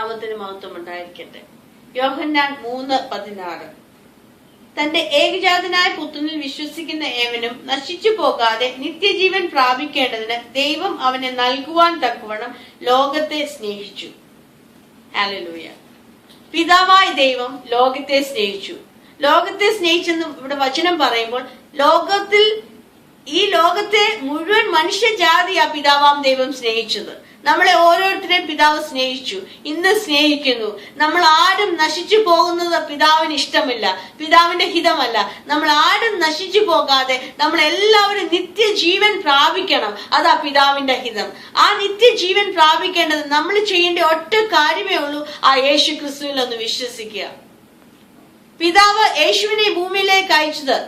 നാമത്തിന് മഹത്വം ഉണ്ടായിരിക്കട്ടെ. യോഹന്നാൻ 3:16. തന്റെ ഏകജാതനായ പുത്രനിൽ വിശ്വസിക്കുന്ന ഏവനും നശിച്ചു പോകാതെ നിത്യജീവൻ പ്രാപിക്കേണ്ടതിന് ദൈവം അവനെ നൽകുവാൻ തക്കവണ്ണം ലോകത്തെ സ്നേഹിച്ചു. ഹല്ലേലൂയ. പിതാവായ ദൈവം ലോകത്തെ സ്നേഹിച്ചു. ലോകത്തെ സ്നേഹിച്ചെന്ന് ഇവിടെ വചനം പറയുമ്പോൾ ഈ ലോകത്തെ മുഴുവൻ മനുഷ്യജാതി ആ പിതാവാം ദൈവം സ്നേഹിച്ചത്. നമ്മളെ ഓരോരുത്തരെയും പിതാവ് സ്നേഹിച്ചു, ഇന്ന് സ്നേഹിക്കുന്നു. നമ്മൾ ആരും നശിച്ചു പോകുന്നത് പിതാവിന് ഇഷ്ടമില്ല, പിതാവിന്റെ ഹിതമല്ല. നമ്മൾ ആരും നശിച്ചു പോകാതെ നമ്മൾ എല്ലാവരും നിത്യജീവൻ പ്രാപിക്കണം. അതാ പിതാവിന്റെ ഹിതം. ആ നിത്യജീവൻ പ്രാപിക്കേണ്ടത് നമ്മൾ ചെയ്യേണ്ട ഒറ്റ കാര്യമേ ഉള്ളൂ, ആ യേശു ക്രിസ്തുവിൽ ഒന്ന് വിശ്വസിക്കുക. പിതാവ് യേശുവിനെ ഭൂമിയിലേക്ക് അയച്ചത്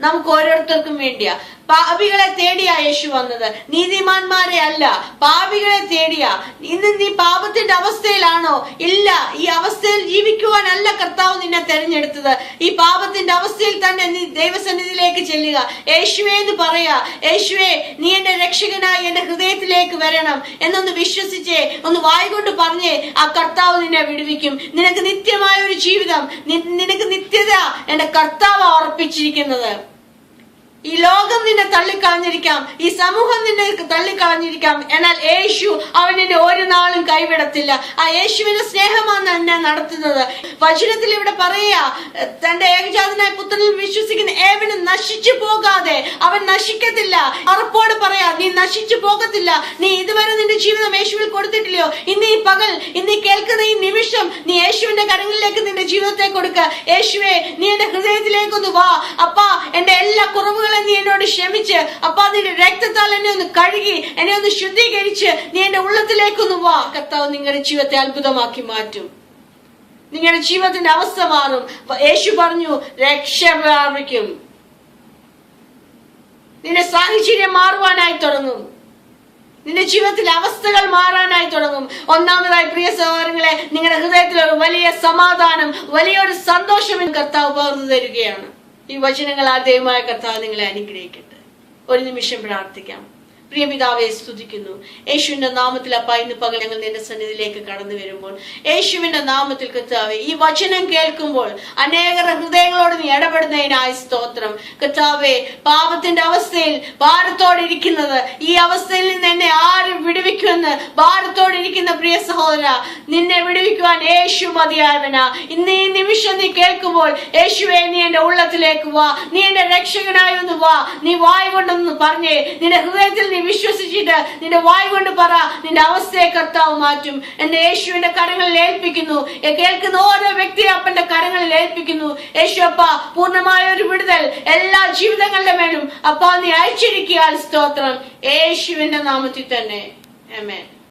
നമുക്ക് ഓരോരുത്തർക്കും വേണ്ടിയാ. പാപികളെ തേടിയാ യേശു വന്നത്, നീതിമാന്മാരെ അല്ല, പാപികളെ തേടിയാ. ഇന്ന് നീ പാപത്തിന്റെ അവസ്ഥയിലാണോ? ഇല്ല, ഈ അവസ്ഥയിൽ ജീവിക്കുവാനല്ല കർത്താവ് നിന്നെ തെരഞ്ഞെടുത്തത്. ഈ പാപത്തിന്റെ അവസ്ഥയിൽ തന്നെ നീ ദൈവസന്നിധിയിലേക്ക് ചെല്ലുക. യേശുവേ എന്ന് പറയാ, യേശുവേ നീ എന്റെ രക്ഷകനായി എന്റെ ഹൃദയത്തിലേക്ക് വരണം എന്നൊന്ന് വിശ്വസിച്ചേ, ഒന്ന് വായിക്കൊണ്ട് പറഞ്ഞേ, ആ കർത്താവ് നിന്നെ വിടുവിക്കും. നിനക്ക് നിത്യമായ ഒരു ജീവിതം, നിനക്ക് നിത്യത എന്റെ കർത്താവ് ഉറപ്പിച്ചിരിക്കുന്നത്. ഈ ലോകം നിന്നെ തള്ളിക്കളഞ്ഞിരിക്കാം, ഈ സമൂഹം നിന്നെ തള്ളിക്കളഞ്ഞിരിക്കാം, എന്നാൽ യേശു അവൻ നിന്നെ ഒരു നാളും കൈവിടത്തില്ല. ആ യേശുവിന്റെ സ്നേഹമാണ് എന്നെ നടത്തുന്നത്. വചനത്തിൽ ഇവിടെ പറയാ, തന്റെ ഏകജാതനായ പുത്രനിൽ വിശ്വസിക്കുന്ന ഏവനും നശിച്ചു പോകാതെ, അവൻ നശിക്കത്തില്ല. ഉറപ്പോട് പറയാ, നീ നശിച്ചു പോകത്തില്ല. നീ ഇതുവരെ നിന്റെ ജീവിതം യേശുവിൽ കൊടുത്തിട്ടില്ലയോ? ഇന്ന് ഈ പകൽ, ഇന്ന് കേൾക്കുന്ന ഈ നിമിഷം നീ യേശുവിന്റെ കരങ്ങളിലേക്ക് നിന്റെ ജീവിതത്തെ കൊടുക്ക. യേശുവേ നീ എന്റെ ഹൃദയത്തിലേക്കൊന്ന് വാ. അപ്പാ എന്റെ എല്ലാ കുറവുകളും നീ എന്നോട് ക്ഷമിച്ച്, അപ്പാ നിന്റെ രക്തത്താൽ എന്നെ ഒന്ന് കഴുകി, എന്നെ ഒന്ന് ശുദ്ധീകരിച്ച് നീ എന്റെ ഉള്ളത്തിലേക്കൊന്ന് വാ. കർത്താവ് നിങ്ങളുടെ ജീവിതത്തെ അത്ഭുതമാക്കി മാറ്റും. നിങ്ങളുടെ ജീവിതത്തിന്റെ അവസ്ഥ മാറും. യേശു പറഞ്ഞു, രക്ഷ പ്രാപിക്കും. നിന്റെ സാഹചര്യം മാറുവാനായി തുടങ്ങും. നിന്റെ ജീവിതത്തിലെ അവസ്ഥകൾ മാറാനായി തുടങ്ങും. ഒന്നാമതായി പ്രിയ സഹോദരങ്ങളെ, നിങ്ങളുടെ ഹൃദയത്തിൽ ഒരു വലിയ സമാധാനം, വലിയൊരു സന്തോഷം കർത്താവ് പകർന്നു തരികയാണ്. ഈ വചനങ്ങൾ ആദ്യമായ കർത്താവ് നിങ്ങളെ അനുഗ്രഹിക്കട്ടെ. ഒരു നിമിഷം പ്രാർത്ഥിക്കാം. പ്രിയ പിതാവെ, സ്തുതിക്കുന്നു. യേശുവിന്റെ നാമത്തിൽ അപ്പ ഇന്ന് പകൽ ഞങ്ങൾ നിന്റെ സന്നിധിയിലേക്ക് കടന്നു വരുമ്പോൾ യേശുവിന്റെ നാമത്തിൽ കർത്താവെ, ഈ വചനം കേൾക്കുമ്പോൾ അനേകരുടെ ഹൃദയങ്ങളോട് നീ ഇടപെടുന്നതിനായി സ്തോത്രം. കർത്താവെ, പാപത്തിന്റെ അവസ്ഥയിൽ ഭാരത്തോടിരിക്കുന്നത്, ഈ അവസ്ഥയിൽ നിന്ന് എന്നെ ആരും വിടുവിക്കുമെന്ന് ഭാരത്തോടിരിക്കുന്ന പ്രിയ സഹോദര, നിന്നെ വിടുവിക്കുവാൻ യേശു മതിയായവനാ. ഇന്ന് ഈ നിമിഷം നീ കേൾക്കുമ്പോൾ, യേശുവെ നീ എന്റെ ഉള്ളത്തിലേക്ക് വാ, നീ എന്റെ രക്ഷകനായി ഒന്ന് വാ. നീ വായ് കൊണ്ടൊന്ന് പറഞ്ഞേ, നിന്റെ ഹൃദയത്തിൽ നീ വിശ്വസിച്ചിട്ട് നിന്റെ വായ് കൊണ്ട് പറ, നിന്റെ അവസ്ഥയെ കർത്താവ് മാറ്റും. എന്റെ യേശുവിന്റെ കരങ്ങളിൽ ഏൽപ്പിക്കുന്നു. കേൾക്കുന്ന ഓരോ വ്യക്തിയെ അപ്പന്റെ കരങ്ങളിൽ ഏൽപ്പിക്കുന്നു. യേശു അപ്പ, പൂർണ്ണമായ ഒരു വിടുതൽ എല്ലാ ജീവിതങ്ങളുടെ മേലും അപ്പ നീ അയച്ചിരിക്കുക. സ്തോത്രം, യേശുവിന്റെ നാമത്തിൽ തന്നെ. ആമേൻ.